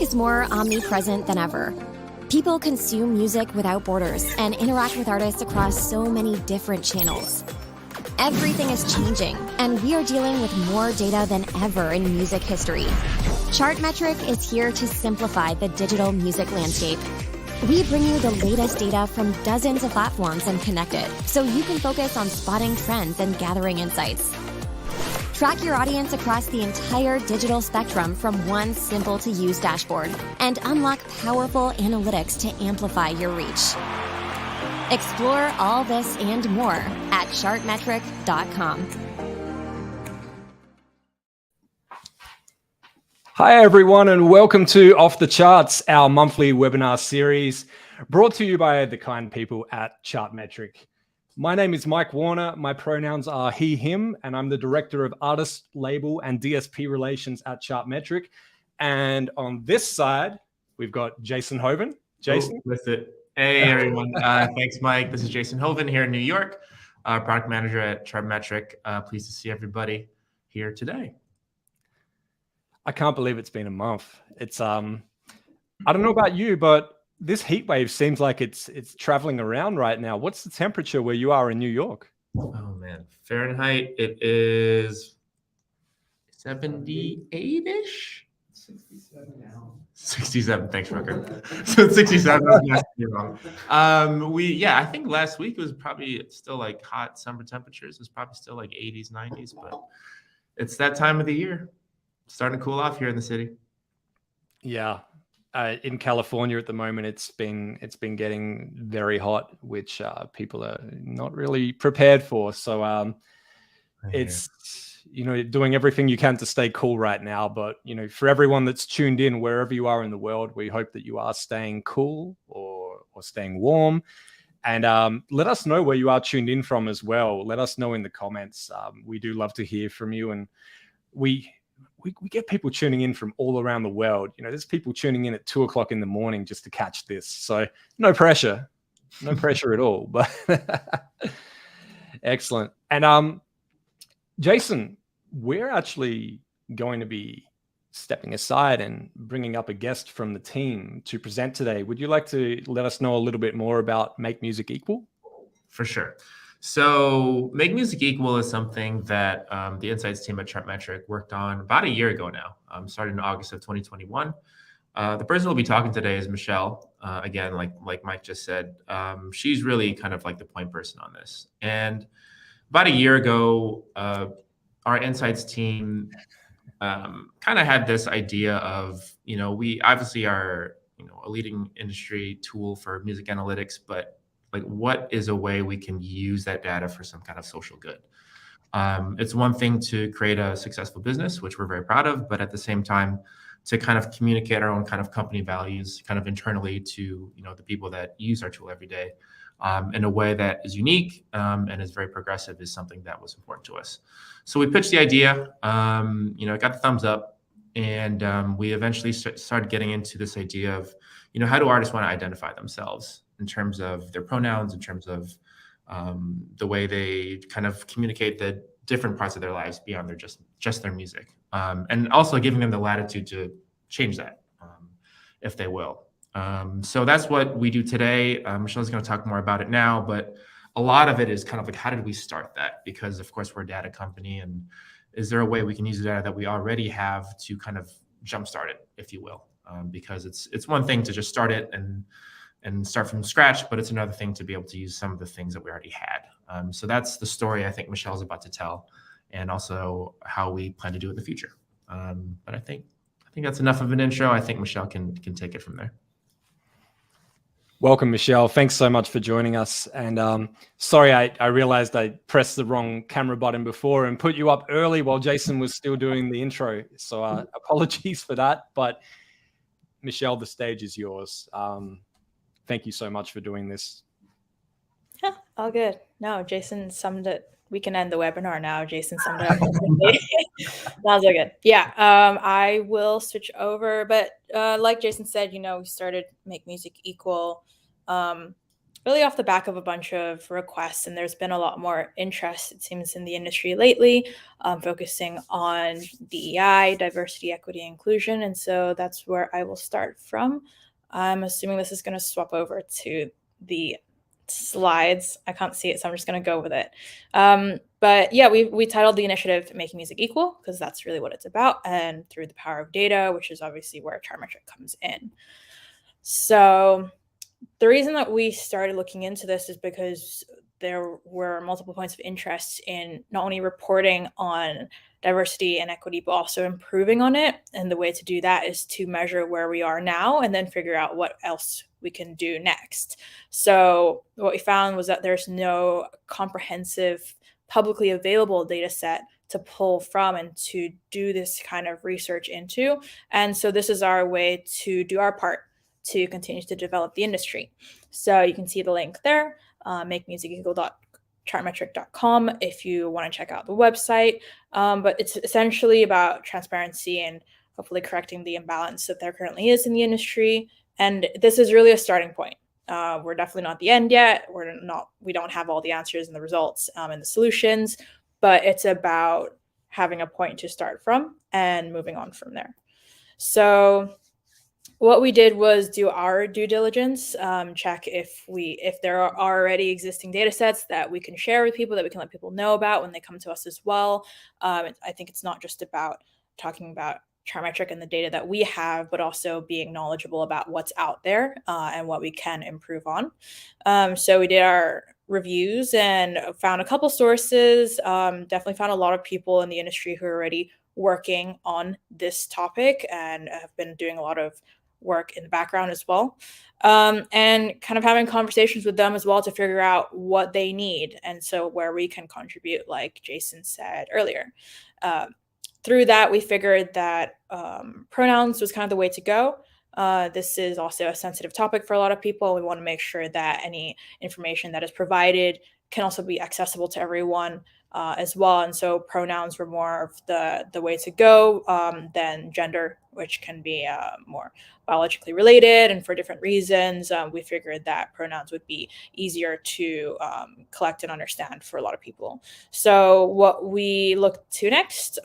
is more omnipresent than ever. People consume music without borders and interact with artists across so many different channels. Everything is changing, and we are dealing with more data than ever in music history. Chartmetric is here to simplify the digital music landscape. We bring you the latest data from dozens of platforms and connect it, so you can focus on spotting trends and gathering insights. Track your audience across the entire digital spectrum from one simple-to-use dashboard and unlock powerful analytics to amplify your reach. Explore all this and more at chartmetric.com. Hi, everyone, and welcome to Off the Charts, our monthly webinar series brought to you by the kind people at Chartmetric. My name is Mike Warner. My pronouns are he, him, and I'm the Director of Artist, Label, and DSP Relations at Chartmetric. And on this side, we've got Jason Hoven. Jason? That's it. Hey, everyone. Thanks, Mike. This is Jason Hoven here in New York, product manager at Chartmetric. Pleased to see everybody here today. I can't believe it's been a month. It's I don't know about you, but this heat wave seems like it's traveling around right now. What's the temperature where you are in New York? Oh man, Fahrenheit, it is 78-ish. 67 now. 67. Thanks, Rucker. So it's 67. Wrong. I think last week was probably still like hot summer temperatures. It was probably still like 80s, 90s, but it's that time of the year. Starting to cool off here in the city. Yeah. In California at the moment, it's been getting very hot, which people are not really prepared for. So it's, doing everything you can to stay cool right now. But, for everyone that's tuned in, wherever you are in the world, we hope that you are staying cool or staying warm. And let us know where you are tuned in from as well. Let us know in the comments. We do love to hear from you. And we get people tuning in from all around the world. There's people tuning in at 2:00 in the morning just to catch this. So no pressure at all, but excellent. And Jason, we're actually going to be stepping aside and bringing up a guest from the team to present today. Would you like to let us know a little bit more about Make Music Equal? For sure. So Make Music Equal is something that the Insights team at Chartmetric worked on about a year ago now, started in August of 2021. The person we'll be talking today is Michelle. Again, like Mike just said, she's really kind of like the point person on this. And about a year ago, our Insights team kind of had this idea of, we obviously are, a leading industry tool for music analytics, but like, what is a way we can use that data for some kind of social good? It's one thing to create a successful business, which we're very proud of, but at the same time, to kind of communicate our own kind of company values kind of internally to, the people that use our tool every day in a way that is unique and is very progressive is something that was important to us. So we pitched the idea, it got the thumbs up, and we eventually started getting into this idea of, how do artists want to identify themselves in terms of their pronouns, in terms of the way they kind of communicate the different parts of their lives beyond their just their music, and also giving them the latitude to change that if they will. So that's what we do today. Michelle's going to talk more about it now, but a lot of it is kind of like, how did we start that? Because of course we're a data company, and is there a way we can use the data that we already have to kind of jumpstart it, if you will? Because it's one thing to just start it and start from scratch, but it's another thing to be able to use some of the things that we already had. So that's the story I think Michelle's about to tell, and also how we plan to do it in the future. But I think that's enough of an intro. I think Michelle can take it from there. Welcome, Michelle. Thanks so much for joining us. And sorry, I realized I pressed the wrong camera button before and put you up early while Jason was still doing the intro. So apologies for that. But Michelle, the stage is yours. Thank you so much for doing this. Yeah, all good. No, Jason summed it. We can end the webinar now. Jason summed it up. That was all good. Yeah, I will switch over. But like Jason said, we started Make Music Equal really off the back of a bunch of requests, and there's been a lot more interest, it seems, in the industry lately, focusing on DEI, diversity, equity, inclusion. And so that's where I will start from. I'm assuming this is going to swap over to the slides. I can't see it, so I'm just going to go with it. But yeah, we titled the initiative Making Music Equal, because that's really what it's about, and through the power of data, which is obviously where Chartmetric comes in. So the reason that we started looking into this is because there were multiple points of interest in not only reporting on diversity and equity, but also improving on it. And the way to do that is to measure where we are now and then figure out what else we can do next. So what we found was that there's no comprehensive, publicly available data set to pull from and to do this kind of research into. And so this is our way to do our part to continue to develop the industry. So you can see the link there, makemusicequal.chartmetric.com if you want to check out the website. But it's essentially about transparency and hopefully correcting the imbalance that there currently is in the industry. And this is really a starting point. We're definitely not the end yet. We don't have all the answers and the results and the solutions, but it's about having a point to start from and moving on from there. So what we did was do our due diligence, check if there are already existing data sets that we can share with people, that we can let people know about when they come to us as well. I think it's not just about talking about Chartmetric and the data that we have, but also being knowledgeable about what's out there and what we can improve on. So we did our reviews and found a couple sources, definitely found a lot of people in the industry who are already working on this topic and have been doing a lot of work in the background as well, and kind of having conversations with them as well to figure out what they need, and so where we can contribute, like Jason said earlier. Through that, we figured that pronouns was kind of the way to go. This is also a sensitive topic for a lot of people. We want to make sure that any information that is provided can also be accessible to everyone as well. And so pronouns were more of the way to go than gender, which can be more biologically related and for different reasons. We figured that pronouns would be easier to collect and understand for a lot of people. So what we looked to next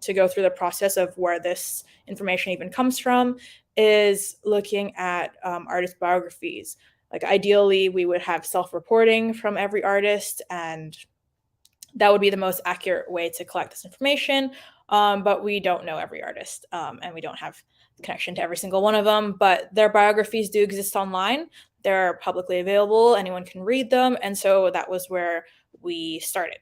to go through the process of where this information even comes from is looking at artist biographies. Like ideally, we would have self-reporting from every artist, and that would be the most accurate way to collect this information. But we don't know every artist, and we don't have connection to every single one of them, but their biographies do exist online. They're publicly available. Anyone can read them. And so that was where we started.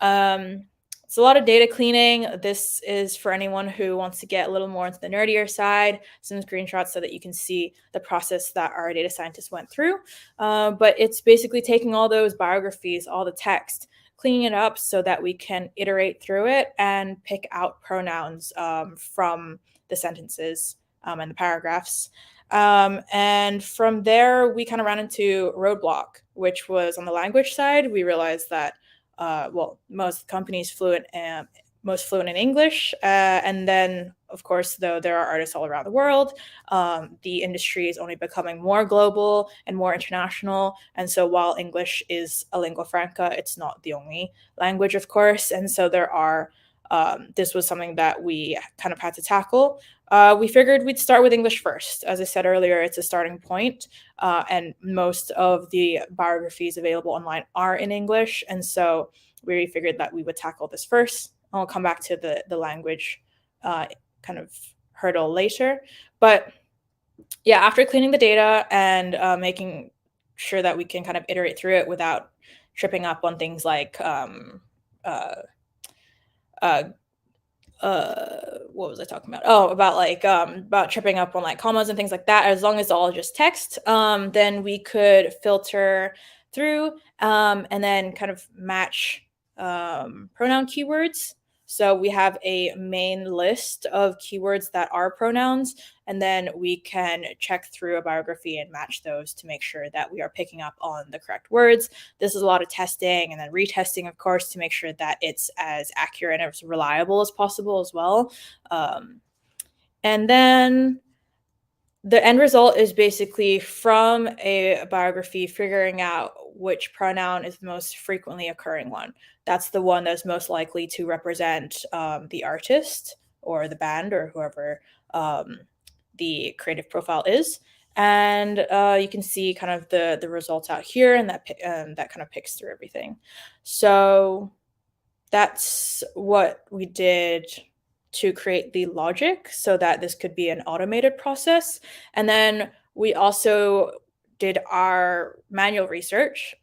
It's a lot of data cleaning. This is for anyone who wants to get a little more into the nerdier side, some screenshots so that you can see the process that our data scientists went through. But it's basically taking all those biographies, all the text, cleaning it up so that we can iterate through it and pick out pronouns from the sentences and the paragraphs. And from there, we kind of ran into roadblock, which was on the language side. We realized that most companies most fluent in English. And then, of course, though there are artists all around the world, the industry is only becoming more global and more international. And so while English is a lingua franca, it's not the only language, of course. And so this was something that we kind of had to tackle. We figured we'd start with English first. As I said earlier, it's a starting point, and most of the biographies available online are in English. And so we figured that we would tackle this first. I'll come back to the language kind of hurdle later. But yeah, after cleaning the data and making sure that we can kind of iterate through it without tripping up on things like what was I talking about? Oh, about tripping up on like commas and things like that. As long as it's all just text, then we could filter through and then kind of match pronoun keywords. So we have a main list of keywords that are pronouns, and then we can check through a biography and match those to make sure that we are picking up on the correct words. This is a lot of testing and then retesting, of course, to make sure that it's as accurate and as reliable as possible as well. And then the end result is basically from a biography figuring out which pronoun is the most frequently occurring one. That's the one that's most likely to represent the artist or the band or whoever the creative profile is. And you can see kind of the results out here, and that kind of picks through everything. So that's what we did to create the logic so that this could be an automated process. And then we also did our manual research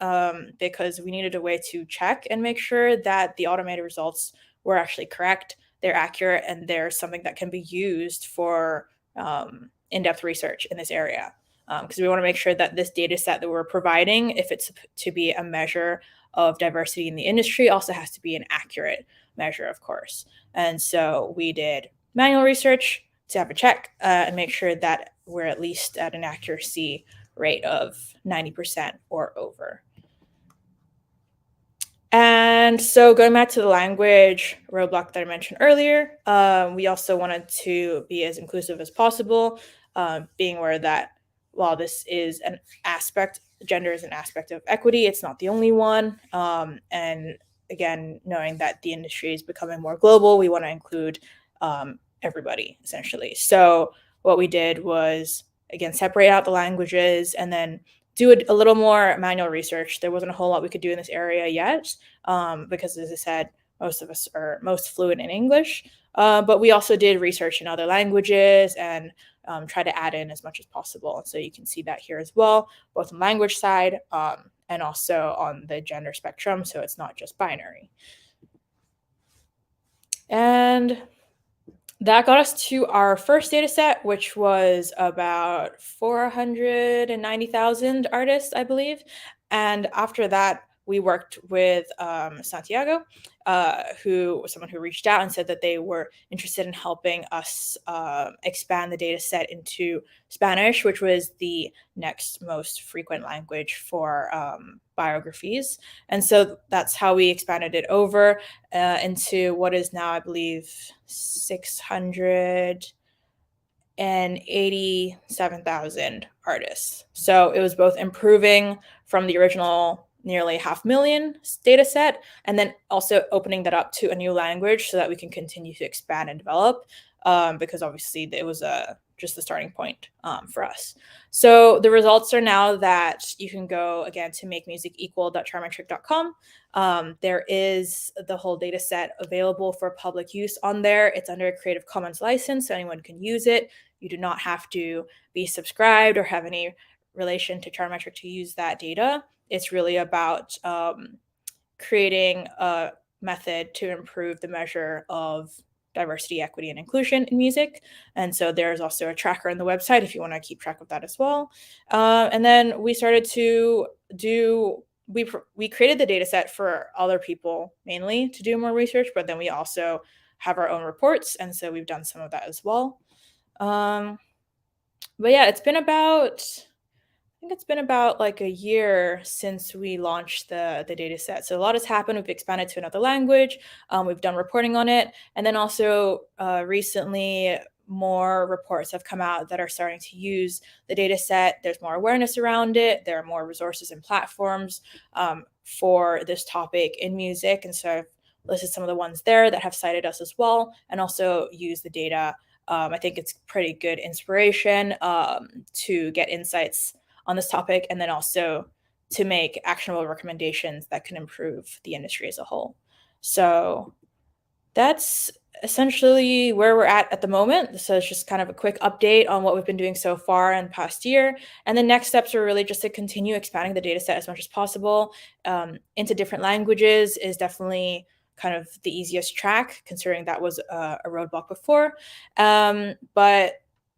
because we needed a way to check and make sure that the automated results were actually correct, they're accurate, and there's something that can be used for in-depth research in this area. Because we want to make sure that this data set that we're providing, if it's to be a measure of diversity in the industry, also has to be an accurate measure, of course. And so we did manual research to have a check and make sure that we're at least at an accuracy rate of 90% or over. And so going back to the language roadblock that I mentioned earlier, we also wanted to be as inclusive as possible, being aware that while this is an aspect, gender is an aspect of equity, it's not the only one. And again, knowing that the industry is becoming more global, we want to include everybody, essentially. So what we did was, again, separate out the languages and then do a little more manual research. There wasn't a whole lot we could do in this area yet because, as I said, most of us are most fluent in English. But we also did research in other languages and try to add in as much as possible. And so you can see that here as well, both on the language side and also on the gender spectrum. So it's not just binary. And that got us to our first data set, which was about 490,000 artists, I believe. And after that, we worked with Santiago, who was someone who reached out and said that they were interested in helping us expand the data set into Spanish, which was the next most frequent language for biographies. And so that's how we expanded it over into what is now, I believe, 687,000 artists. So it was both improving from the original nearly 500,000 data set, and then also opening that up to a new language so that we can continue to expand and develop, because obviously it was just the starting point for us. So the results are now that you can go again to makemusicequal.chartmetric.com. There is the whole data set available for public use on there. It's under a Creative Commons license, so anyone can use it. You do not have to be subscribed or have any relation to Chartmetric to use that data. It's really about creating a method to improve the measure of diversity, equity, and inclusion in music. And so there's also a tracker on the website if you want to keep track of that as well. And then we started to we created the data set for other people mainly to do more research, but then we also have our own reports. And so we've done some of that as well. But yeah, it's been about like a year since we launched the data set. So a lot has happened. We've expanded to another language. We've done reporting on it. And then also recently, more reports have come out that are starting to use the data set. There's more awareness around it. There are more resources and platforms for this topic in music. And so I've listed some of the ones there that have cited us as well and also use the data. I think it's pretty good inspiration to get insights on this topic, and then also to make actionable recommendations that can improve the industry as a whole. So that's essentially where we're at the moment. So it's just kind of a quick update on what we've been doing so far in the past year. And the next steps are really just to continue expanding the data set as much as possible into different languages is definitely kind of the easiest track, considering that was a roadblock before. But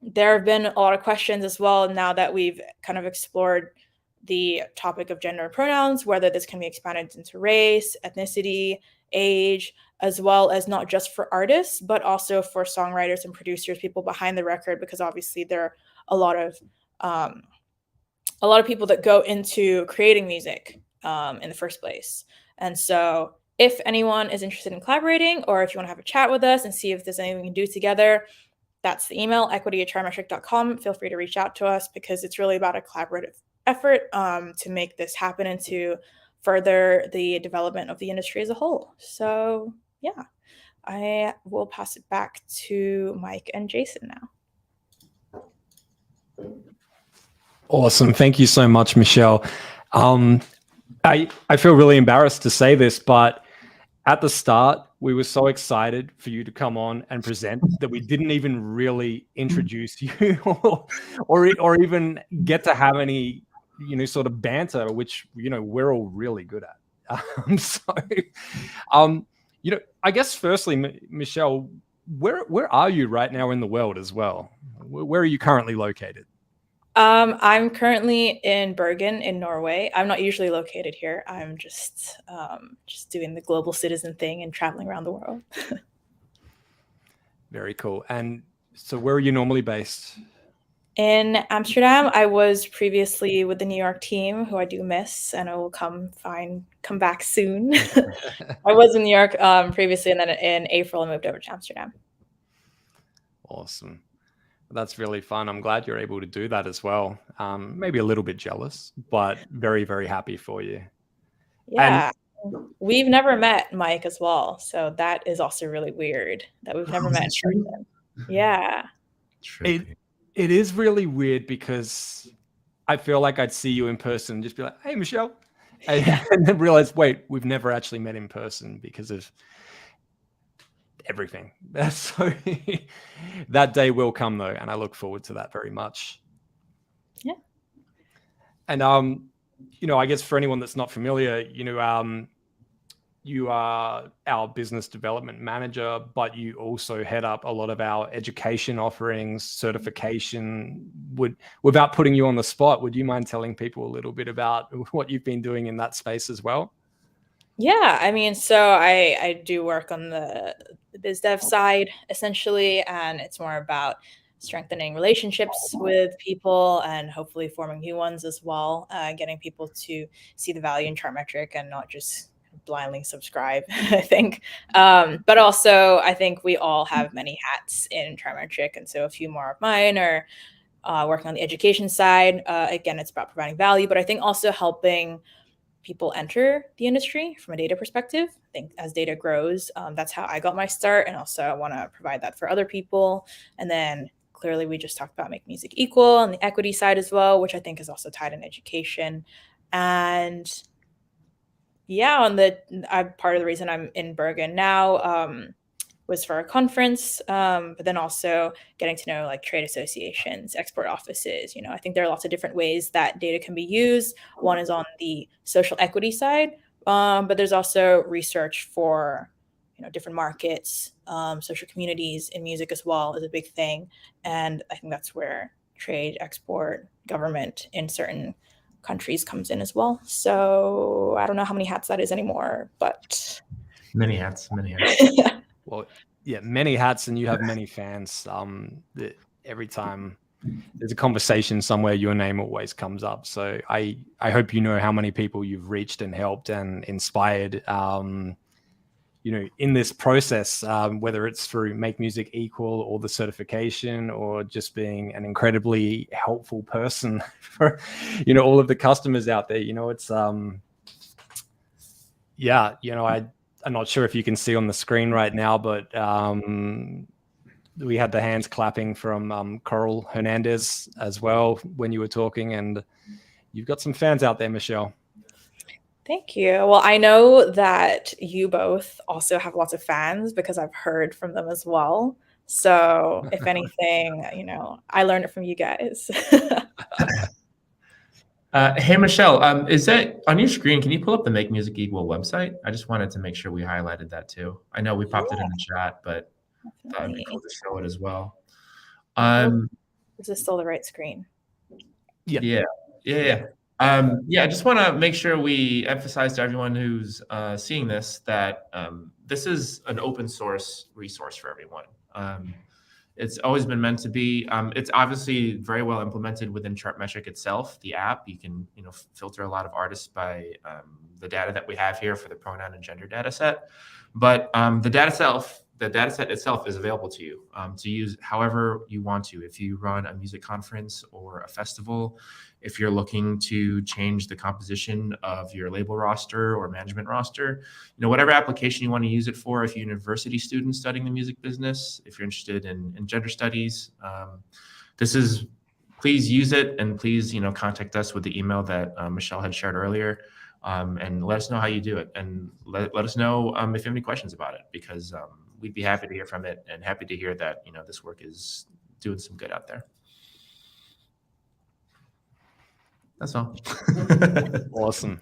there have been a lot of questions as well now that we've kind of explored the topic of gender and pronouns, whether this can be expanded into race, ethnicity, age, as well as not just for artists, but also for songwriters and producers, people behind the record, because obviously there are a lot of people that go into creating music in the first place. And so if anyone is interested in collaborating, or if you want to have a chat with us and see if there's anything we can do together, that's the email, equity@chartmetric.com. Feel free to reach out to us because it's really about a collaborative effort to make this happen and to further the development of the industry as a whole. So yeah, I will pass it back to Mike and Jason now. Awesome. Thank you so much, Michelle. I feel really embarrassed to say this, but at the start, we were so excited for you to come on and present that we didn't even really introduce you or even get to have any, sort of banter, which, we're all really good at. I guess firstly, Michelle, where are you right now in the world as well? Where are you currently located? I'm currently in Bergen in Norway. I'm not usually located here. I'm just doing the global citizen thing and traveling around the world. Very cool. And so where are you normally based? In Amsterdam. I was previously with the New York team, who I do miss, and I will come back soon. I was in New York previously, and then in April I moved over to Amsterdam. Awesome. That's really fun. I'm glad you're able to do that as well. Maybe a little bit jealous, but very, very happy for you. Yeah. And we've never met, Mike, as well. So that is also really weird that we've never met in person. Yeah. It is really weird because I feel like I'd see you in person and just be like, hey, Michelle. And then realize, wait, we've never actually met in person because of everything. So that day will come though, and I look forward to that very much. Yeah. And I guess for anyone that's not familiar, you are our business development manager, but you also head up a lot of our education offerings, certification. Without putting you on the spot, would you mind telling people a little bit about what you've been doing in that space as well? Yeah, I mean, so I do work on the biz dev side essentially, and it's more about strengthening relationships with people and hopefully forming new ones as well, getting people to see the value in Chartmetric and not just blindly subscribe, I think. But also, I think we all have many hats in Chartmetric, and so a few more of mine are working on the education side. Again, it's about providing value, but I think also helping people enter the industry from a data perspective. I think as data grows, that's how I got my start. And also I want to provide that for other people. And then clearly we just talked about Make Music Equal on the equity side as well, which I think is also tied in education. And yeah, part of the reason I'm in Bergen now was for a conference, but then also getting to know like trade associations, export offices. I think there are lots of different ways that data can be used. One is on the social equity side, but there's also research for different markets, social communities in music as well is a big thing. And I think that's where trade, export, government in certain countries comes in as well. So I don't know how many hats that is anymore, but many hats. Well, yeah, many hats, and you have many fans. Every time there's a conversation somewhere, your name always comes up. So I hope you know how many people you've reached and helped and inspired, in this process, whether it's through Make Music Equal or the certification or just being an incredibly helpful person for, all of the customers out there. It's, I'm not sure if you can see on the screen right now, but we had the hands clapping from Coral Hernandez as well when you were talking, and you've got some fans out there, Michelle. Thank you. Well, I know that you both also have lots of fans because I've heard from them as well. So if anything, I learned it from you guys. Hey, Michelle, is that on your screen? Can you pull up the Make Music Equal website? I just wanted to make sure we highlighted that too. I know we popped it in the chat, but I thought it'd be cool to show it as well. Is this still the right screen? Yeah. I just want to make sure we emphasize to everyone who's seeing this that this is an open source resource for everyone. It's always been meant to be. It's obviously very well implemented within Chartmetric itself, the app. You can filter a lot of artists by the data that we have here for the pronoun and gender data set. But the data itself, the data set itself is available to you to use however you want to. If you run a music conference or a festival, if you're looking to change the composition of your label roster or management roster, whatever application you want to use it for. If you're a university student studying the music business, if you're interested in gender studies, please use it, and please, contact us with the email that Michelle had shared earlier, and let us know how you do it, and let us know if you have any questions about it, because we'd be happy to hear from it, and happy to hear that this work is doing some good out there. That's all. Awesome.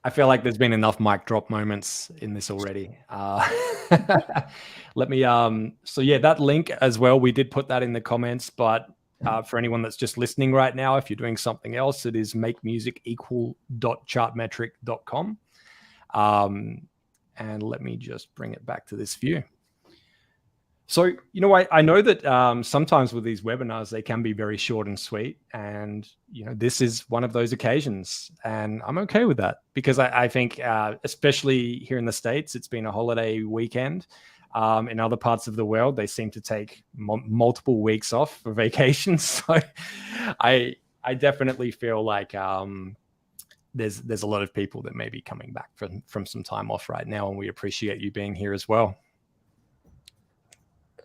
I feel like there's been enough mic drop moments in this already. Let me, so yeah, that link as well, we did put that in the comments, but for anyone that's just listening right now, if you're doing something else, it is makemusicequal.chartmetric.com. And let me just bring it back to this view. So, I know that sometimes with these webinars, they can be very short and sweet. And, this is one of those occasions. And I'm okay with that, because I think, especially here in the States, it's been a holiday weekend. In other parts of the world, they seem to take multiple weeks off for vacations. So I definitely feel like there's a lot of people that may be coming back from some time off right now. And we appreciate you being here as well.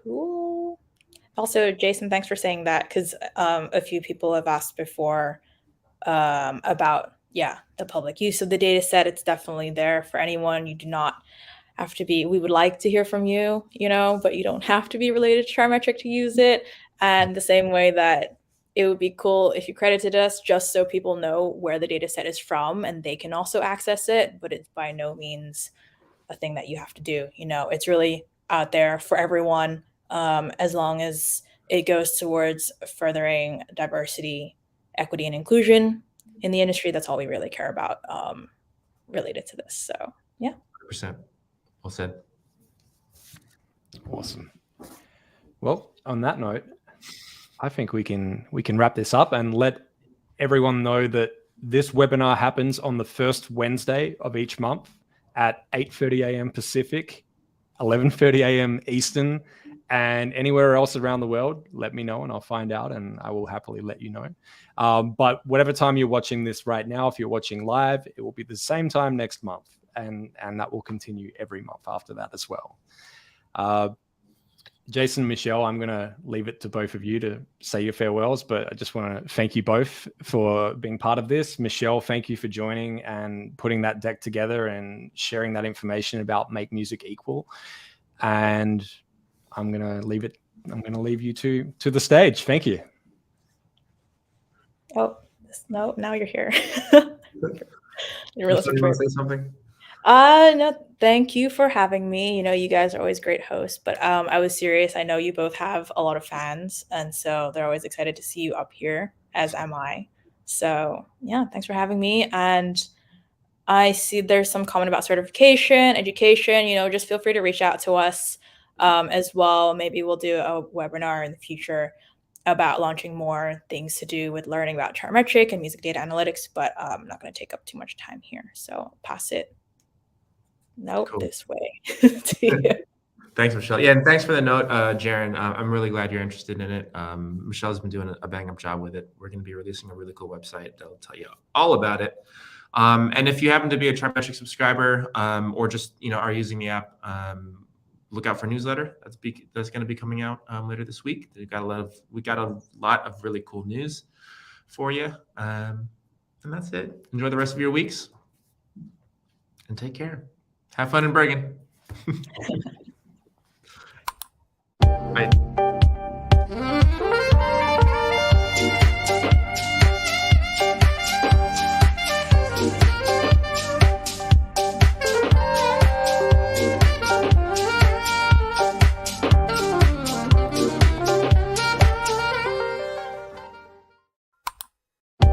Cool. Also, Jason, thanks for saying that, because a few people have asked before about, the public use of the data set. It's definitely there for anyone. You do not have to be, we would like to hear from you, but you don't have to be related to Chartmetric to use it. And the same way that it would be cool if you credited us, just so people know where the data set is from and they can also access it, but it's by no means a thing that you have to do. It's really out there for everyone. As long as it goes towards furthering diversity, equity, and inclusion in the industry, that's all we really care about related to this. So, yeah. 100%. Well said. Awesome. Well, on that note, I think we can wrap this up and let everyone know that this webinar happens on the first Wednesday of each month at 8:30 a.m. Pacific, 11:30 a.m. Eastern. And anywhere else around the world, let me know and I'll find out, and I will happily let you know. But whatever time you're watching this right now, if you're watching live, it will be the same time next month. And that will continue every month after that as well. Jason, Michelle, I'm going to leave it to both of you to say your farewells, but I just want to thank you both for being part of this. Michelle, thank you for joining and putting that deck together and sharing that information about Make Music Equal. And I'm going to leave you to the stage. Thank you. Oh, no, now you're here. You want to say something? No, thank you for having me. You guys are always great hosts, but I was serious. I know you both have a lot of fans, and so they're always excited to see you up here, as am I. So yeah, thanks for having me. And I see there's some comment about certification, education, just feel free to reach out to us as well. Maybe we'll do a webinar in the future about launching more things to do with learning about Chartmetric and music data analytics, but I'm not going to take up too much time here. So I'll pass it this way to you. Thanks, Michelle. Yeah, and thanks for the note, Jaren. I'm really glad you're interested in it. Michelle's been doing a bang-up job with it. We're going to be releasing a really cool website that'll tell you all about it. And if you happen to be a Chartmetric subscriber or just are using the app, look out for a newsletter that's going to be coming out later this week. We got a lot of really cool news for you. And that's it. Enjoy the rest of your weeks and take care. Have fun in Bergen.